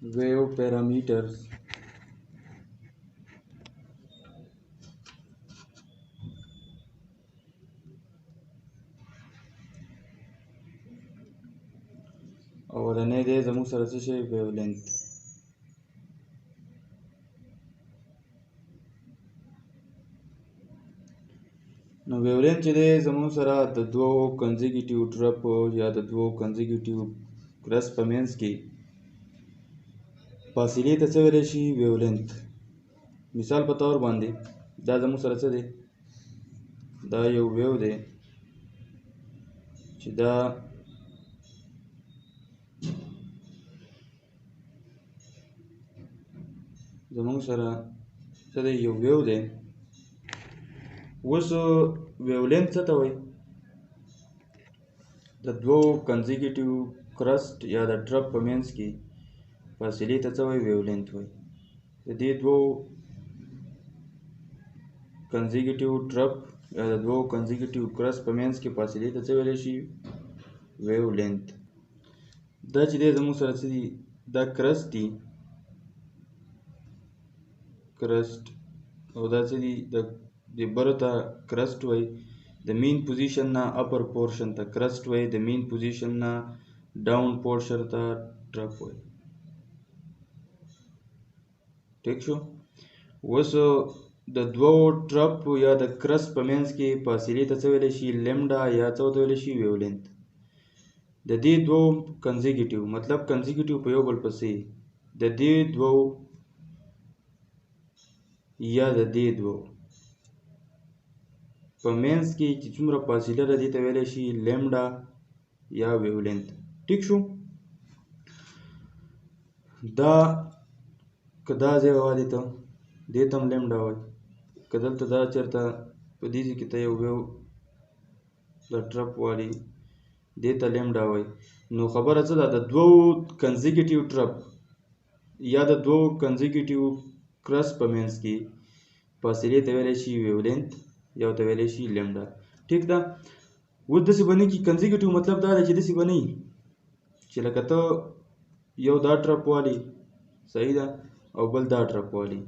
wave parameters اولنې دی زموږ سره څه شی ویو لینث. نو ویو لینث چې دی زموږ سره د دوو کنزیکیوټیو ډرپ یا د دوو کنزیکیوټیو کرست په منځ کې فاصلې ته څه ویلی شي ویو لینث. مثال په طور باندې دا زموږ سره څه دی، دا یو ویو دی چې دا زموږ سره څه دی، یو ویو دی. اوس ویو لینث څه ته وایي؟ د دوو کنزیکیوټیو کرست یا د ډرپ په منځ کې فاصلې ته څه وایي؟ ویو لینث وایي. د دې دوو کنزیکیوټیو ډرپ یا د دوو کنزیکیوټیو کرست په منځ کې فاصلې ته څه ویلی شي؟ ویو لینث. دا چې دی زموږ سره څه دي، دا کرست دي، کرست، او دا څه دي، د بره ته کرست وایي، د مین پوزیشن نه اپر پورشن ته کرست وایي، د مین پوزیشن نه ډاون پورشن ته ډرپ وایي. ټیک شو؟ اوس د دوو ډرپ یا د کرست په منځ کې فاصلې ته څه ویلی شي؟ لیمډا، یا څه ورته ویلی شي؟ ویو لینث. د دې دوو کنزیکیوټیو مطلب کنزیکیوټیو په یو بل پسې د دې دوو یا د دې دوو په منځ کې چې څومره فاصله ده دې ته ویلی شي لیمډا یا ویو لینث. ټیک شو؟ دا که دا ځای والي ته دې ته هم لیمډا وایي، که دلته دا چېرته په دې ځای کې ته یو ویو د ډرپ والي دې ته لیمډا وایي. نو خبره څه ده، د دوو کنزیکیوټیو ډرپ یا د دوو کنزیکیوټیو کرست په منځ کې فاصلې ته ویلی شي ویو لینث یا ورته ویلی شي لیمډا. ټیک ده؟ اوس داسې به نه کي، کنزیکیوټیو مطلب دا دی چې داسې به نه وي چې لکه ته یو دا ډرپ والي، صحیح ده، او بل دا ډرپ والي،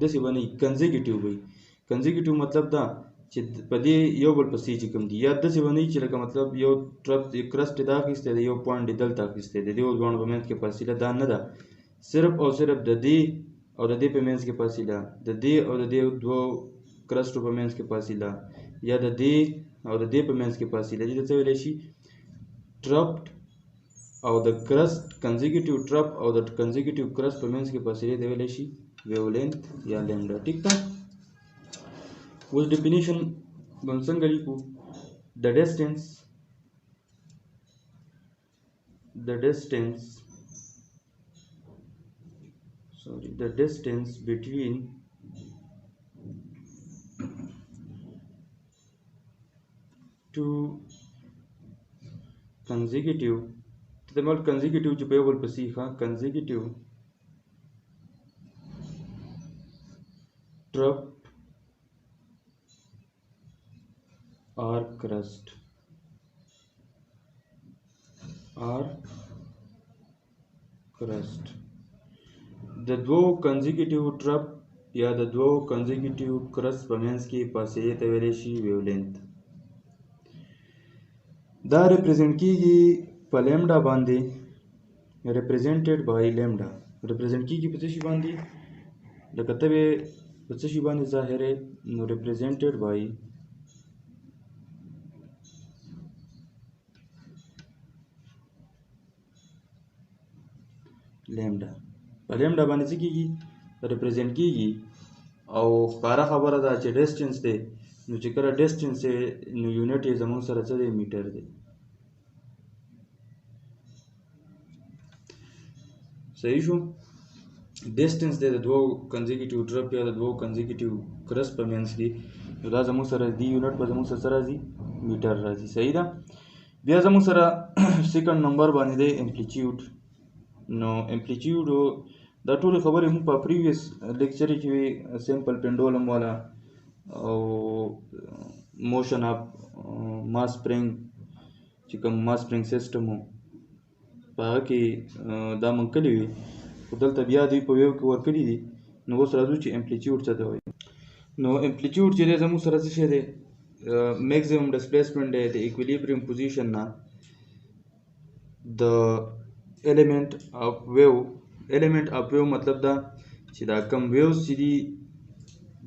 داسې به نه وي، کنزیکیوټیو به وي. کنزیکیوټیو مطلب دا چې په دې یو بل پسې چې کوم دي، یا داسې به نه وي چې لکه مطلب یو ډرپ کرست دا اخیستی دی، یو پوینټ یې دلته اخیستی دی، د دې دواړو په منځ کې فاصله دا نه ده، صرف او صرف د دې او د دې په منځ کې فاصله، د دې او د دې دوو کرستو په منځ کې فاصله، یا د دې او د دې په منځ کې فاصله، دې ته څه ویلی شي؟ ډرپ او د کرست کنزیکیوټیو ډرپ او د کنزیکیوټیو کرست په منځ کې فاصلې ته ویلی شي ویو لینث یا لیمډا. ټیک ده؟ اوس ډیفینیشن به هم څنګه لیکو؟ د distance between two consecutive consecutive چې په یو بل پسې ښه consecutive drop or crust د دوو کنزیکیوټیو ډرپ یا د دوو کنزیکیوټیو کرست په منځ کې فاصلې ته ویلی شي ویو لینث. دا ریپرزینټ کیږي په لیمډا باندې، ریپرزینټډ بای لیمډا. ریپرزینټ کیږي په څه شي باندې؟ لکه ته به په څه شي باندې ظاهرې، نو ریپرزینټډ بای لیمډا. په لیمډا باندې څه کیږي؟ ریپرزینټ کیږي. او ښکاره خبره ده چې ډسټنس دی، نو چې کله ډسټنس دی نو یونټ یې زموږ سره څه دی؟ میټر دی. صحیح شو؟ ډسټنس دی د دوو کنزیکیوټیو ډرپ یا د دوو کنزیکیوټیو کرست په منځ کې، نو دا زموږ سره دی یونټ به زموږ سره څه راځي؟ میټر راځي. صحیح ده؟ بیا زموږ سره سیکنډ نمبر باندې دی امپلیټیوډ. نو امپلیټیوډ دا ټولې خبرې موږ په پریویس لیکچر کې وي، سمپل پینډولم والا او موشن اف ماس سپرینګ چې کوم ماس سپرینګ سیسټم و په هغه کې دا موږ کړي وي. خو دلته بیا دوی په ویو کې ورکړي دي. نو اوس راځو چې امپلیټیوډ څه ته وایي. نو امپلیټیوډ چې دی زموږ سره څه شی دی؟ میکزیمم ډسپلیسمنټ دی د ایکویلیبریم پوزیشن نه د element of wave مطلب دا چې دا کم ویوز چې دي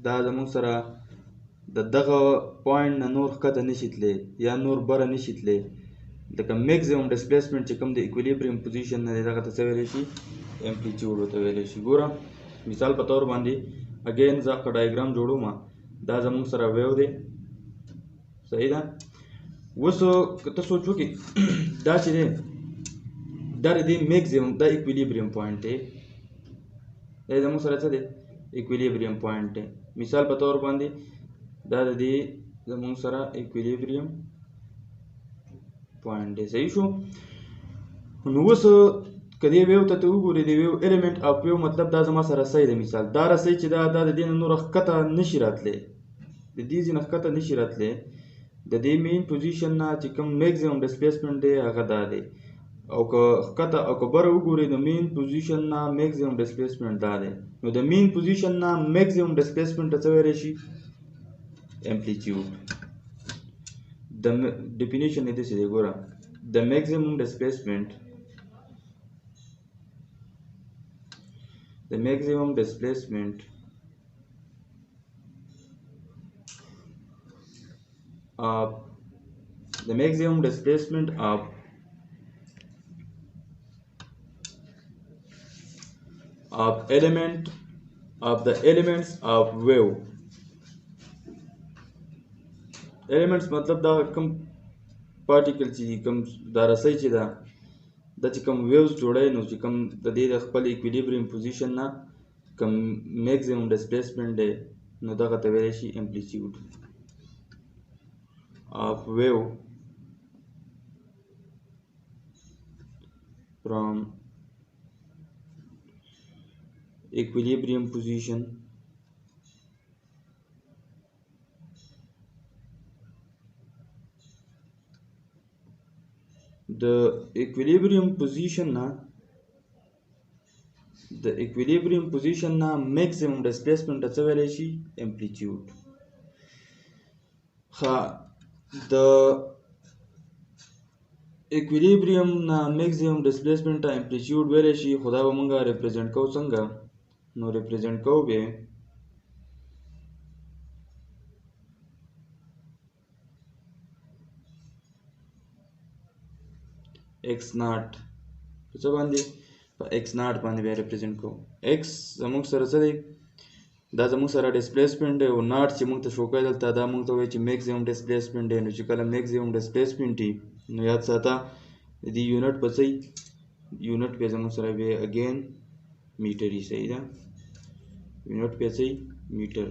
دا زموږ سره د دغه پوینټ نه نور ښکته نشي تللی یا نور بره نشي تللی. لکه میکزیمم ډسپلیسمنټ چې کوم د ایکویلیبریم پوزیشن نه دی دغه ته څه ویلی شي؟ امپلیټیوډ ورته ویلی شي. ګوره مثال په طور باندې اګین زه که ډایګرام جوړوم دا زموږ سره ویو دی، صحیح ده. اوس که ته سوچ وکړې دا چې دی دا د دې میکزیمم دا ایکویلیبریم پوینټ دی، دا زموږ سره څه دی؟ ایکویلیبریم پوینټ دی. مثال په طور باندې دا د دې زموږ سره ایکویلیبریم پوینټ دی، صحیح شو. نو اوس که دې ویو ته ته وګورې د ویو ایلیمنټ اف ویو مطلب دا زما سره رسی دی. مثال دا رسی چې دا د دې نه نور ښکته نشي راتلی، د دې ځای نه ښکته نشي راتلی. د دې مین پوزیشن نه چې کوم میکزیمم ډسپلیسمنټ دی هغه دا دی، او که ښکته او که بره وګورئ د مین پوزیشن نه میکزیمم ډسپلیسمنټ دا دی. نو د مین پوزیشن نه میکزیمم ډسپلیسمنټ ته څه ویلی شي؟ امپلیټیوډ. د ډیفینیشن یې داسې دی، ګوره د میکزیمم ډسپلیسمنټ of the elements of wave. elements مطلب دا کوم پارټیکل چې کوم دا رسی چې دا دا چې کوم ویوز جوړوي نو چې کوم د دې د خپل ایکویلیبریم پوزیشن نه کوم میکزیمم ډسپلیسمنټ دی نو دغه ته ویلی شي امپلیټیوډ of wave from equilibrium position the equilibrium position na maximum displacement څه ویلی شي؟ amplitude. د equilibrium na maximum displacement ته amplitude ویلی شي، خو دا به مونږ ریپرزینټ کوو څنګه؟ نو ریپرزینټ کوو به x ناټ په څه باندې؟ په x ناټ باندې بیا ریپرزینټ کوو. x زموږ سره څه دی؟ دا زموږ سره ډسپلیسمنټ دی، او ناټ چې مونږ ته شوکی دلته دا مونږ ته وایي چې میکزیمم ډسپلیسمنټ دی. نو چې کله میکزیمم ډسپلیسمنټ وي نو یاد ساته د دې یونټ به څه وي؟ یونټ بیا زموږ سره بیا اګین میټر وي، صحیح ده. یونټ بیا څه وي؟ میټر.